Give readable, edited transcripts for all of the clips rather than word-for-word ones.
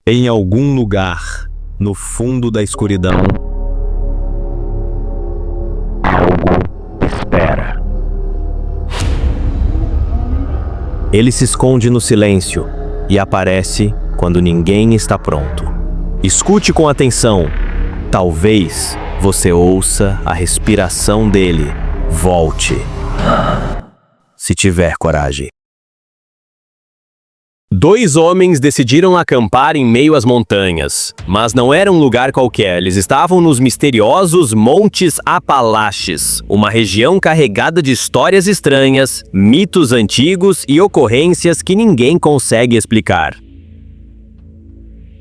Em algum lugar, no fundo da escuridão, algo espera. Ele se esconde no silêncio e aparece quando ninguém está pronto. Escute com atenção. Talvez você ouça a respiração dele. Volte. Se tiver coragem. Dois homens decidiram acampar em meio às montanhas, mas não era um lugar qualquer. Eles estavam nos misteriosos Montes Apalaches, uma região carregada de histórias estranhas, mitos antigos e ocorrências que ninguém consegue explicar.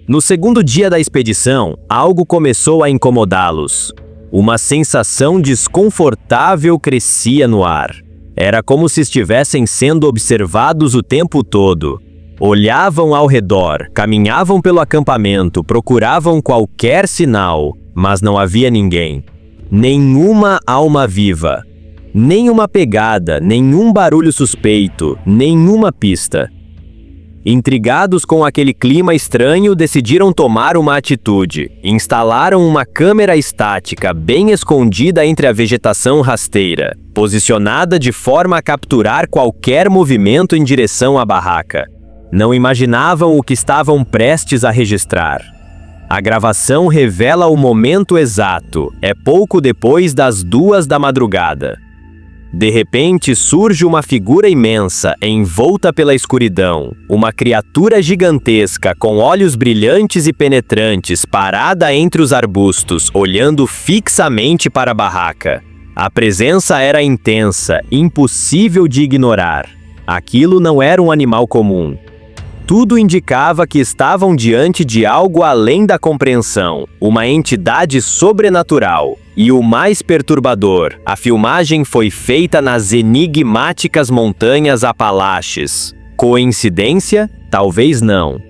No segundo dia da expedição, algo começou a incomodá-los. Uma sensação desconfortável crescia no ar. Era como se estivessem sendo observados o tempo todo. Olhavam ao redor, caminhavam pelo acampamento, procuravam qualquer sinal, mas não havia ninguém. Nenhuma alma viva. Nenhuma pegada, nenhum barulho suspeito, nenhuma pista. Intrigados com aquele clima estranho, decidiram tomar uma atitude. Instalaram uma câmera estática bem escondida entre a vegetação rasteira, posicionada de forma a capturar qualquer movimento em direção à barraca. Não imaginavam o que estavam prestes a registrar. A gravação revela o momento exato. É pouco depois das 2 da madrugada. De repente surge uma figura imensa, envolta pela escuridão. Uma criatura gigantesca, com olhos brilhantes e penetrantes, parada entre os arbustos, olhando fixamente para a barraca. A presença era intensa, impossível de ignorar. Aquilo não era um animal comum. Tudo indicava que estavam diante de algo além da compreensão, uma entidade sobrenatural. E o mais perturbador, a filmagem foi feita nas enigmáticas montanhas Apalaches. Coincidência? Talvez não.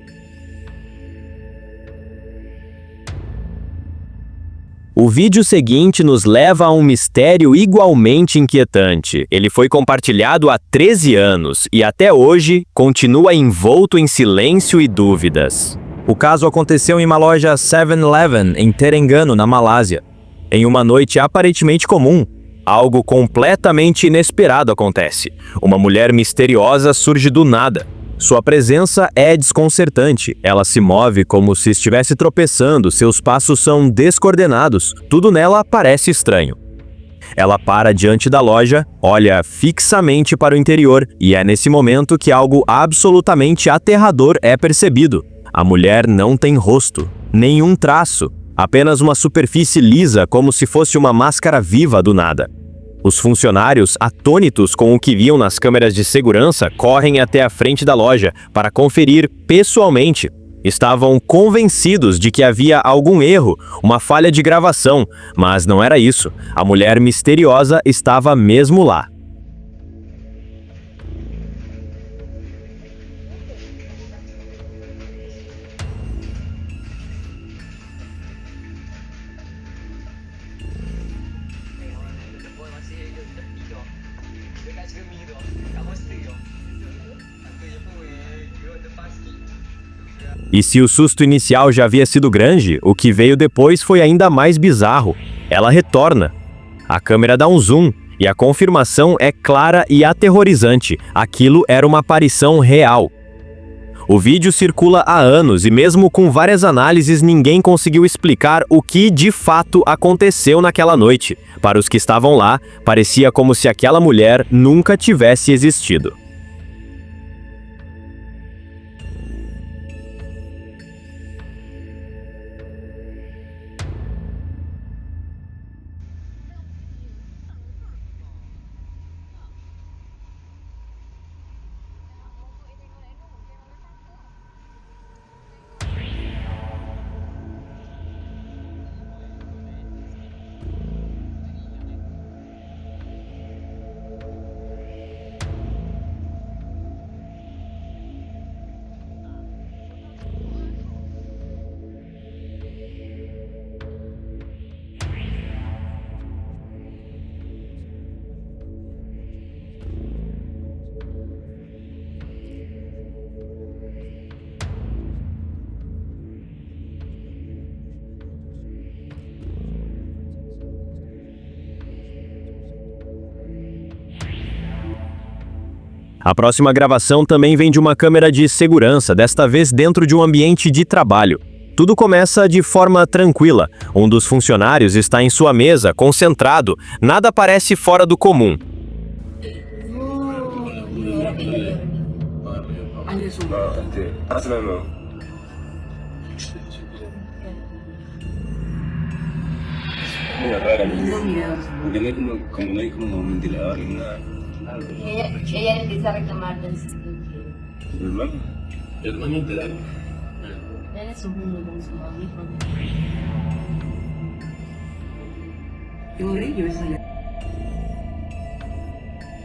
O vídeo seguinte nos leva a um mistério igualmente inquietante. Ele foi compartilhado há 13 anos e até hoje continua envolto em silêncio e dúvidas. O caso aconteceu em uma loja 7-Eleven em Terengganu, na Malásia. Em uma noite aparentemente comum, algo completamente inesperado acontece. Uma mulher misteriosa surge do nada. Sua presença é desconcertante. Ela se move como se estivesse tropeçando, seus passos são descoordenados, tudo nela parece estranho. Ela para diante da loja, olha fixamente para o interior e é nesse momento que algo absolutamente aterrador é percebido. A mulher não tem rosto, nenhum traço, apenas uma superfície lisa como se fosse uma máscara viva do nada. Os funcionários, atônitos com o que viam nas câmeras de segurança, correm até a frente da loja para conferir pessoalmente. Estavam convencidos de que havia algum erro, uma falha de gravação, mas não era isso. A mulher misteriosa estava mesmo lá. E se o susto inicial já havia sido grande, o que veio depois foi ainda mais bizarro. Ela retorna. A câmera dá um zoom e a confirmação é clara e aterrorizante. Aquilo era uma aparição real. O vídeo circula há anos e mesmo com várias análises ninguém conseguiu explicar o que de fato aconteceu naquela noite. Para os que estavam lá, parecia como se aquela mulher nunca tivesse existido. A próxima gravação também vem de uma câmera de segurança, desta vez dentro de um ambiente de trabalho. Tudo começa de forma tranquila. Um dos funcionários está em sua mesa, concentrado. Nada parece fora do comum. Ella empieza a reclamar del Eres un mundo con su amigo.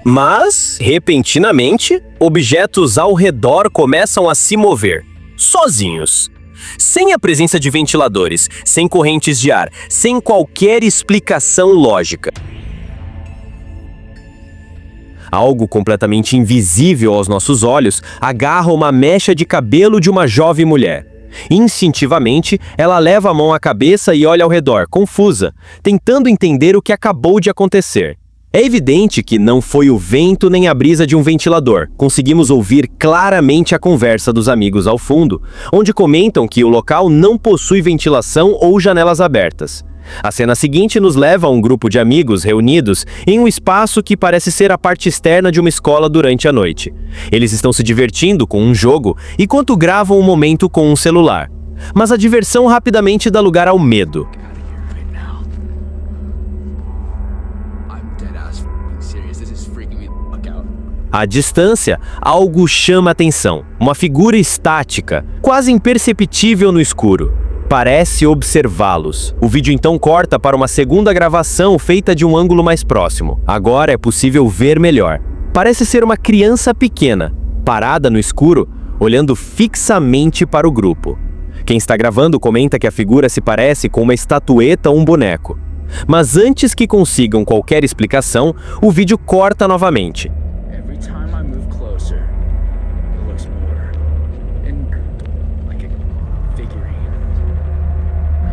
Mas, repentinamente, objetos ao redor começam a se mover, sozinhos. Sem a presença de ventiladores, sem correntes de ar, sem qualquer explicação lógica. Algo completamente invisível aos nossos olhos agarra uma mecha de cabelo de uma jovem mulher. Instintivamente, ela leva a mão à cabeça e olha ao redor, confusa, tentando entender o que acabou de acontecer. É evidente que não foi o vento nem a brisa de um ventilador. Conseguimos ouvir claramente a conversa dos amigos ao fundo, onde comentam que o local não possui ventilação ou janelas abertas. A cena seguinte nos leva a um grupo de amigos reunidos em um espaço que parece ser a parte externa de uma escola durante a noite. Eles estão se divertindo com um jogo enquanto gravam um momento com um celular. Mas a diversão rapidamente dá lugar ao medo. À distância, algo chama atenção. Uma figura estática, quase imperceptível no escuro. Parece observá-los. O vídeo então corta para uma segunda gravação feita de um ângulo mais próximo. Agora é possível ver melhor. Parece ser uma criança pequena, parada no escuro, olhando fixamente para o grupo. Quem está gravando comenta que a figura se parece com uma estatueta ou um boneco. Mas antes que consigam qualquer explicação, o vídeo corta novamente.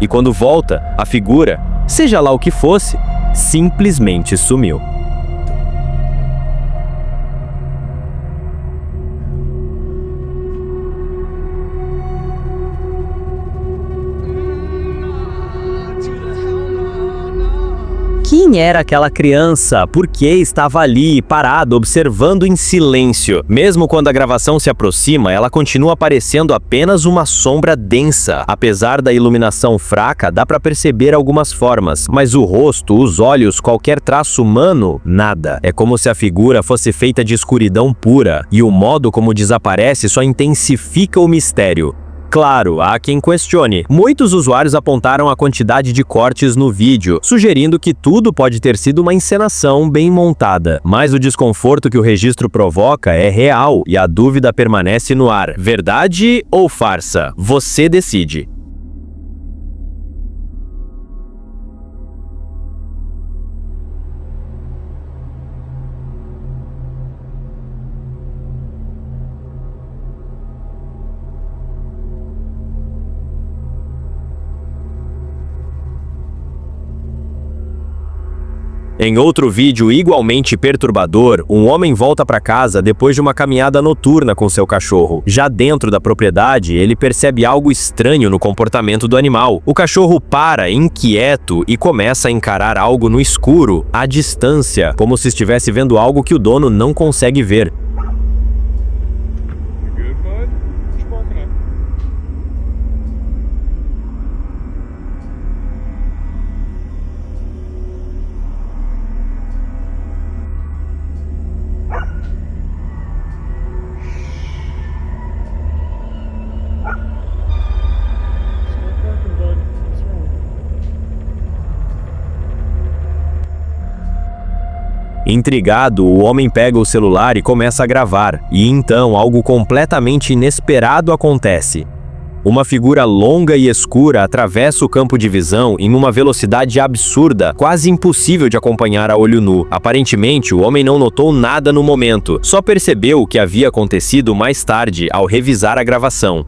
E quando volta, a figura, seja lá o que fosse, simplesmente sumiu. Quem era aquela criança? Por que estava ali, parada, observando em silêncio? Mesmo quando a gravação se aproxima, ela continua parecendo apenas uma sombra densa. Apesar da iluminação fraca, dá para perceber algumas formas, mas o rosto, os olhos, qualquer traço humano, nada. É como se a figura fosse feita de escuridão pura, e o modo como desaparece só intensifica o mistério. Claro, há quem questione. Muitos usuários apontaram a quantidade de cortes no vídeo, sugerindo que tudo pode ter sido uma encenação bem montada. Mas o desconforto que o registro provoca é real e a dúvida permanece no ar. Verdade ou farsa? Você decide. Em outro vídeo igualmente perturbador, um homem volta para casa depois de uma caminhada noturna com seu cachorro. Já dentro da propriedade, ele percebe algo estranho no comportamento do animal. O cachorro para, inquieto, e começa a encarar algo no escuro, à distância, como se estivesse vendo algo que o dono não consegue ver. Intrigado, o homem pega o celular e começa a gravar, e então algo completamente inesperado acontece. Uma figura longa e escura atravessa o campo de visão em uma velocidade absurda, quase impossível de acompanhar a olho nu. Aparentemente, o homem não notou nada no momento, só percebeu o que havia acontecido mais tarde ao revisar a gravação.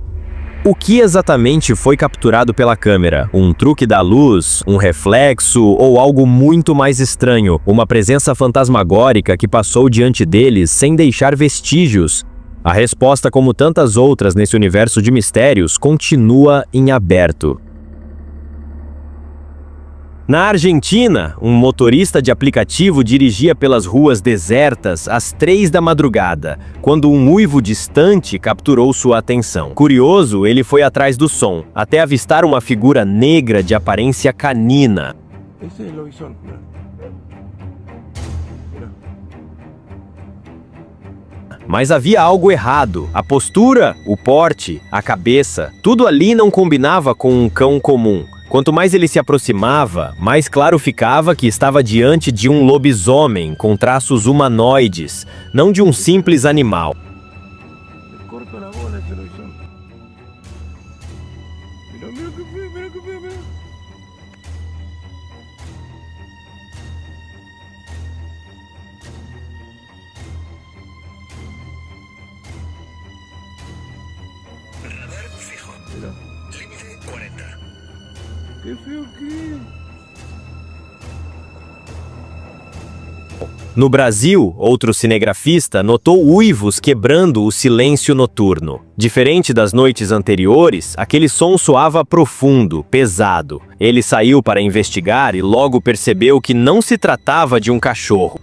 O que exatamente foi capturado pela câmera? Um truque da luz, um reflexo ou algo muito mais estranho? Uma presença fantasmagórica que passou diante deles sem deixar vestígios? A resposta, como tantas outras nesse universo de mistérios, continua em aberto. Na Argentina, um motorista de aplicativo dirigia pelas ruas desertas às 3 da madrugada, quando um uivo distante capturou sua atenção. Curioso, ele foi atrás do som, até avistar uma figura negra de aparência canina. Esse é o lobizón, mira. Mas havia algo errado. A postura, o porte, a cabeça, tudo ali não combinava com um cão comum. Quanto mais ele se aproximava, mais claro ficava que estava diante de um lobisomem com traços humanoides, não de um simples animal. Le corto la bola a ese lobizón. Mira, mira que feo, mira que feo, mira. Radar fijo. Mira, Límite 40. qué feo que es. No Brasil, outro cinegrafista notou uivos quebrando o silêncio noturno. Diferente das noites anteriores, aquele som soava profundo, pesado. Ele saiu para investigar e logo percebeu que não se tratava de um cachorro.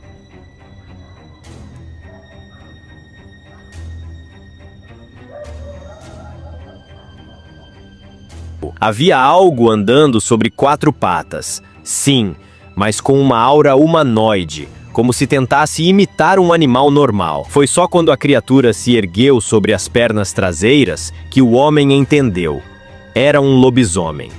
Havia algo andando sobre 4 patas. Sim, mas com uma aura humanoide, como se tentasse imitar um animal normal. Foi só quando a criatura se ergueu sobre as pernas traseiras que o homem entendeu. Era um lobisomem.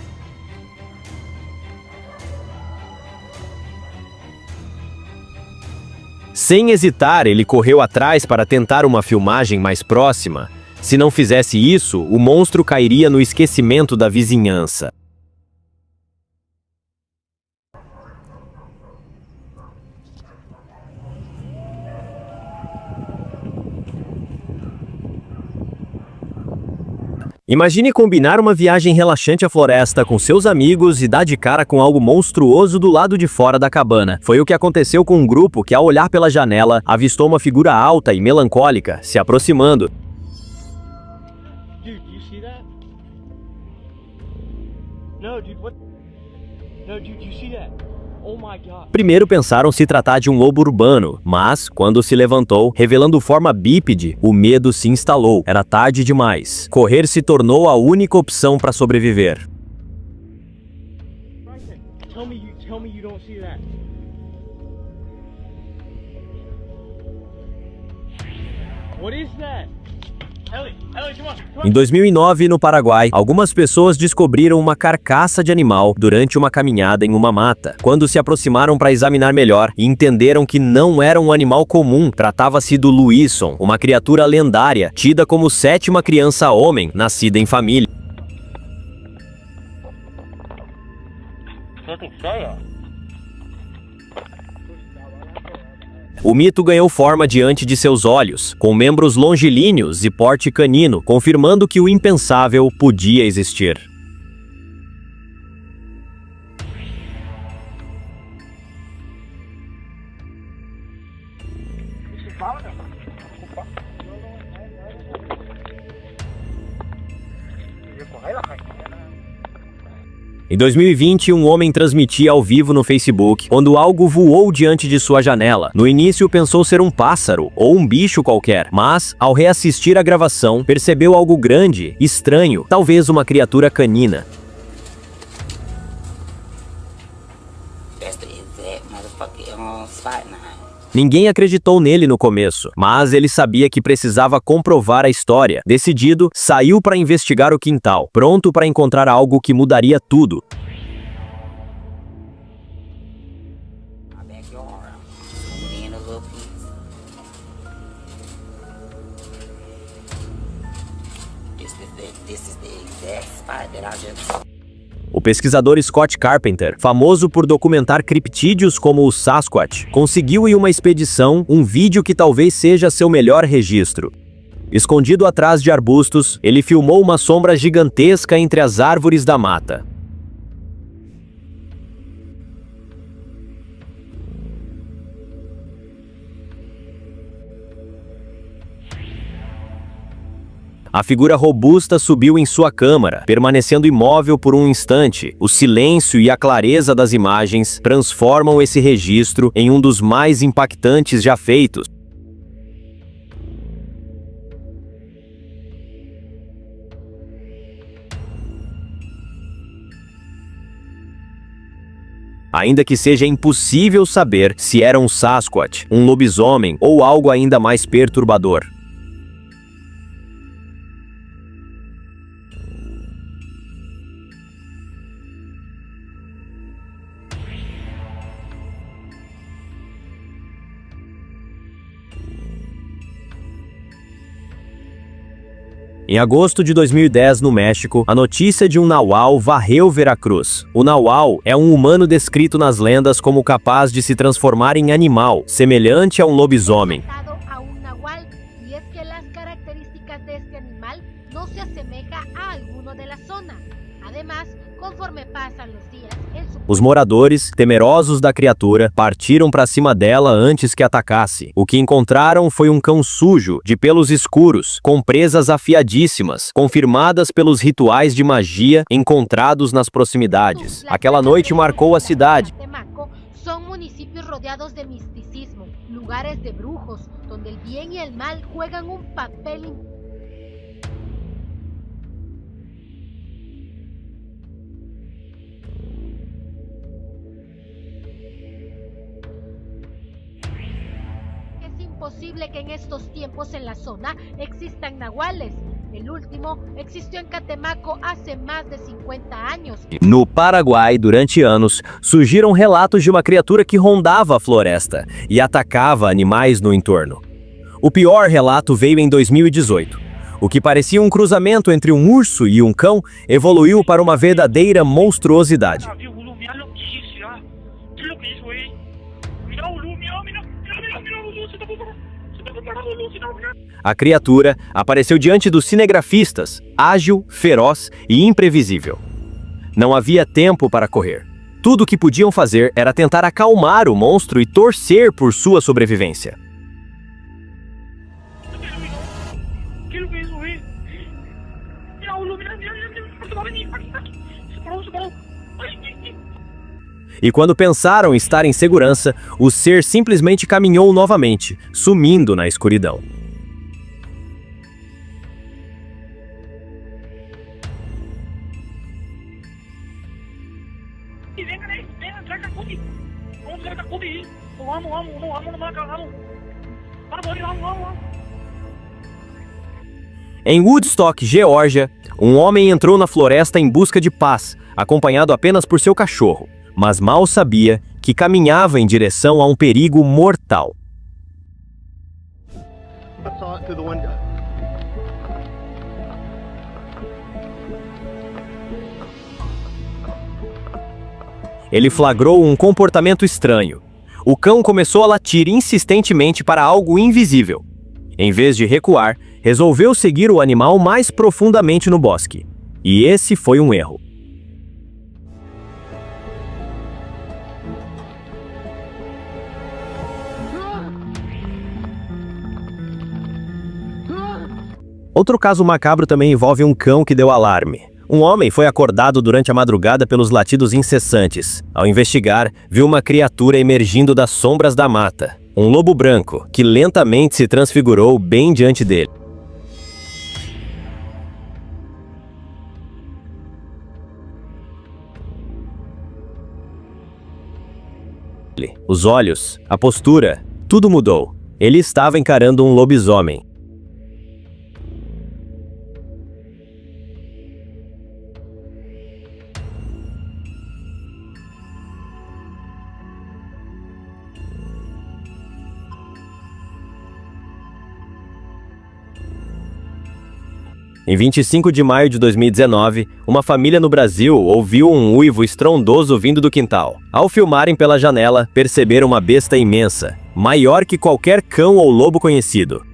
Sem hesitar, ele correu atrás para tentar uma filmagem mais próxima. Se não fizesse isso, o monstro cairia no esquecimento da vizinhança. Imagine combinar uma viagem relaxante à floresta com seus amigos e dar de cara com algo monstruoso do lado de fora da cabana. Foi o que aconteceu com um grupo que, ao olhar pela janela, avistou uma figura alta e melancólica se aproximando. Dude, you see that? No, dude, what? No, dude, you see that? Oh my God. Primeiro pensaram se tratar de um lobo urbano, mas, quando se levantou, revelando forma bípede, o medo se instalou. Era tarde demais. Correr se tornou a única opção para sobreviver. Tell me you don't see that. What is that? Ellie, come on. Em 2009, no Paraguai, algumas pessoas descobriram uma carcaça de animal durante uma caminhada em uma mata. Quando se aproximaram para examinar melhor, entenderam que não era um animal comum. Tratava-se do Luison, uma criatura lendária, tida como 7ª criança homem, nascida em família. O mito ganhou forma diante de seus olhos, com membros longilíneos e porte canino, confirmando que o impensável podia existir. Em 2020, um homem transmitia ao vivo no Facebook, quando algo voou diante de sua janela. No início pensou ser um pássaro ou um bicho qualquer, mas, ao reassistir a gravação, percebeu algo grande, estranho, talvez uma criatura canina. That's the exact motherfucking spot now. Ninguém acreditou nele no começo, mas ele sabia que precisava comprovar a história. Decidido, saiu para investigar o quintal, pronto para encontrar algo que mudaria tudo. My backyard. Zoom in a little piece. This is the exact spot that I just saw. O pesquisador Scott Carpenter, famoso por documentar criptídeos como o Sasquatch, conseguiu em uma expedição um vídeo que talvez seja seu melhor registro. Escondido atrás de arbustos, ele filmou uma sombra gigantesca entre as árvores da mata. A figura robusta subiu em sua câmara, permanecendo imóvel por um instante. O silêncio e a clareza das imagens transformam esse registro em um dos mais impactantes já feitos. Ainda que seja impossível saber se era um Sasquatch, um lobisomem ou algo ainda mais perturbador. Em agosto de 2010, no México, a notícia de um nahual varreu Veracruz. O nahual é um humano descrito nas lendas como capaz de se transformar em animal, semelhante a um lobisomem. A un nahual, y es que las características de este animal no se asemeja a alguno de la zona. Además, conforme pasan los días, Os moradores, temerosos da criatura, partiram para cima dela antes que atacasse. O que encontraram foi um cão sujo, de pelos escuros, com presas afiadíssimas, confirmadas pelos rituais de magia encontrados nas proximidades. Aquela noite marcou a cidade. Son municipios rodeados de misticismo, lugares de brujos, donde el bien y el mal juegan un papel importante. Posible que en estos tiempos en la zona existan nahuales. El último existió en Catemaco hace más de 50 años. No Paraguai, durante anos, surgiram relatos de uma criatura que rondava a floresta e atacava animais no entorno. O pior relato veio em 2018. O que parecia um cruzamento entre um urso e um cão evoluiu para uma verdadeira monstruosidade. A criatura apareceu diante dos cinegrafistas, ágil, feroz e imprevisível. Não havia tempo para correr. Tudo o que podiam fazer era tentar acalmar o monstro e torcer por sua sobrevivência. E quando pensaram estar em segurança, o ser simplesmente caminhou novamente, sumindo na escuridão. Em Woodstock, Geórgia, um homem entrou na floresta em busca de paz, acompanhado apenas por seu cachorro, mas mal sabia que caminhava em direção a um perigo mortal. Ele flagrou um comportamento estranho. O cão começou a latir insistentemente para algo invisível. Em vez de recuar, resolveu seguir o animal mais profundamente no bosque. E esse foi um erro. Outro caso macabro também envolve um cão que deu alarme. Um homem foi acordado durante a madrugada pelos latidos incessantes. Ao investigar, viu uma criatura emergindo das sombras da mata. Um lobo branco, que lentamente se transfigurou bem diante dele. Os olhos, a postura, tudo mudou. Ele estava encarando um lobisomem. Em 25 de maio de 2019, uma família no Brasil ouviu um uivo estrondoso vindo do quintal. Ao filmarem pela janela, perceberam uma besta imensa, maior que qualquer cão ou lobo conhecido.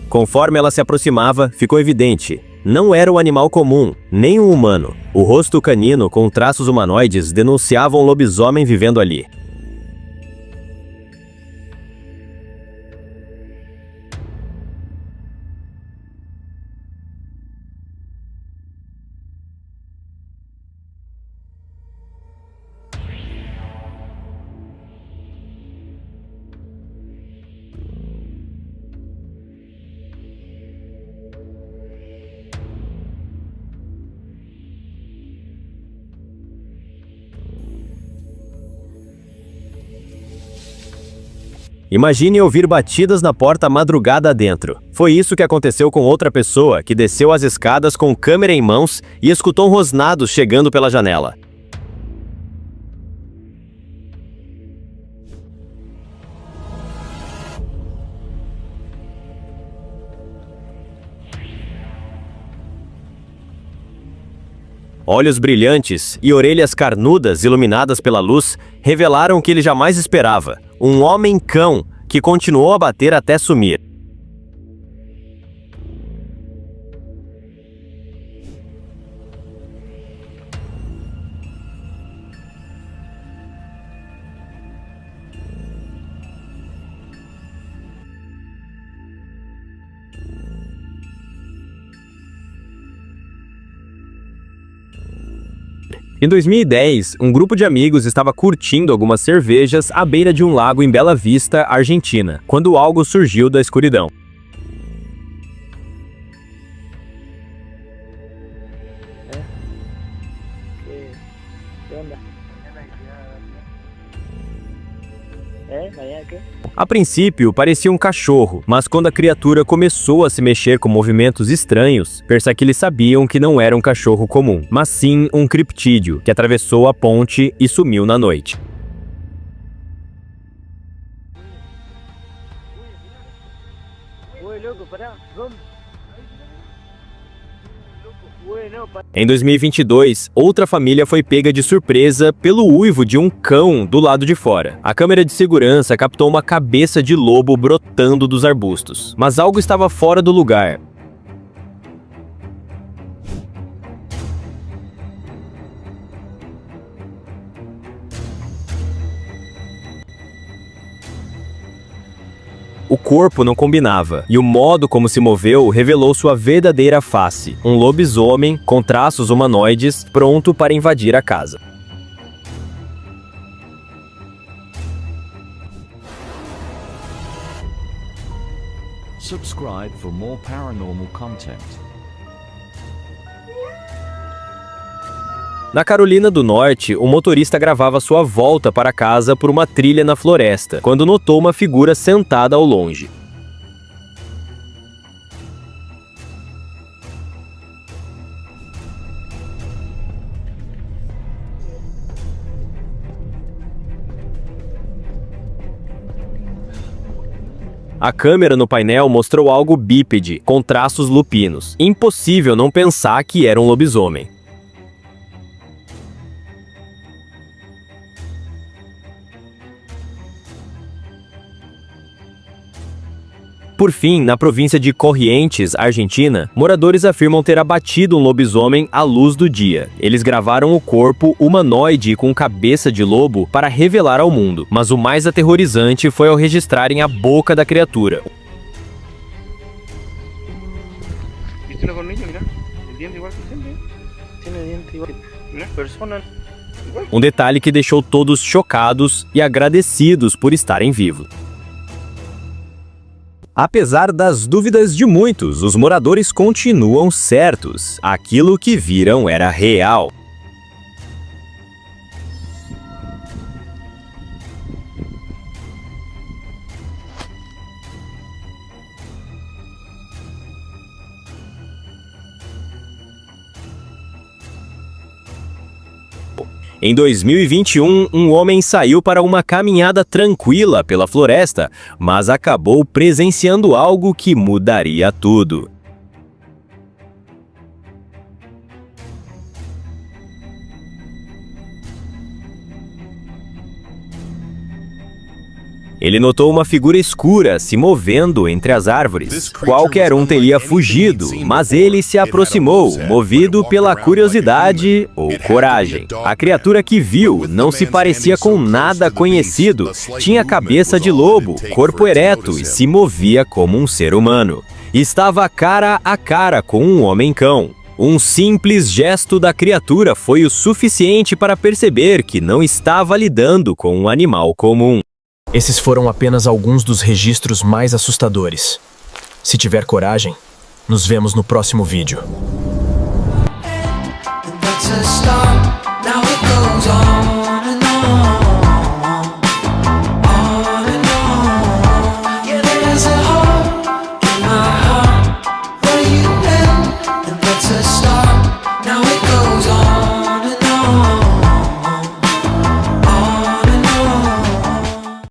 Conforme ela se aproximava, ficou evidente. Não era um animal comum, nem um humano. O rosto canino com traços humanoides denunciava um lobisomem vivendo ali. Imagine ouvir batidas na porta madrugada adentro. Foi isso que aconteceu com outra pessoa que desceu as escadas com câmera em mãos e escutou rosnados chegando pela janela. Olhos brilhantes e orelhas carnudas iluminadas pela luz revelaram o que ele jamais esperava: um homem-cão que continuou a bater até sumir. Em 2010, um grupo de amigos estava curtindo algumas cervejas à beira de um lago em Bela Vista, Argentina, quando algo surgiu da escuridão. ¿Qué onda? ¿Mañana qué? A princípio, parecia um cachorro, mas quando a criatura começou a se mexer com movimentos estranhos, eles sabiam que não era um cachorro comum, mas sim um criptídeo, que atravessou a ponte e sumiu na noite. Uy, loco, pará, ¿dónde? Uy, no, pará. Em 2022, outra família foi pega de surpresa pelo uivo de um cão do lado de fora. A câmera de segurança captou uma cabeça de lobo brotando dos arbustos, mas algo estava fora do lugar. O corpo não combinava, e o modo como se moveu revelou sua verdadeira face: um lobisomem com traços humanoides pronto para invadir a casa. Subscribe for more paranormal content. Na Carolina do Norte, o motorista gravava sua volta para casa por uma trilha na floresta, quando notou uma figura sentada ao longe. A câmera no painel mostrou algo bípede, com traços lupinos. Impossível não pensar que era um lobisomem. Por fim, na província de Corrientes, Argentina, moradores afirmam ter abatido um lobisomem à luz do dia. Eles gravaram o corpo humanoide com cabeça de lobo para revelar ao mundo, mas o mais aterrorizante foi ao registrarem a boca da criatura. ¿Viste una cornilla? Mirá, el diente igual que siempre. Tiene diente igual. Mirá, persona. Um detalhe que deixou todos chocados e agradecidos por estarem vivos. Apesar das dúvidas de muitos, os moradores continuam certos. Aquilo que viram era real. Em 2021, um homem saiu para uma caminhada tranquila pela floresta, mas acabou presenciando algo que mudaria tudo. Ele notou uma figura escura se movendo entre as árvores. Qualquer um teria fugido, mas ele se aproximou, movido pela curiosidade ou coragem. A criatura que viu não se parecia com nada conhecido. Tinha cabeça de lobo, corpo ereto e se movia como um ser humano. Estava cara a cara com um homem-cão. Um simples gesto da criatura foi o suficiente para perceber que não estava lidando com um animal comum. Esses foram apenas alguns dos registros mais assustadores. Se tiver coragem, nos vemos no próximo vídeo. That's a star.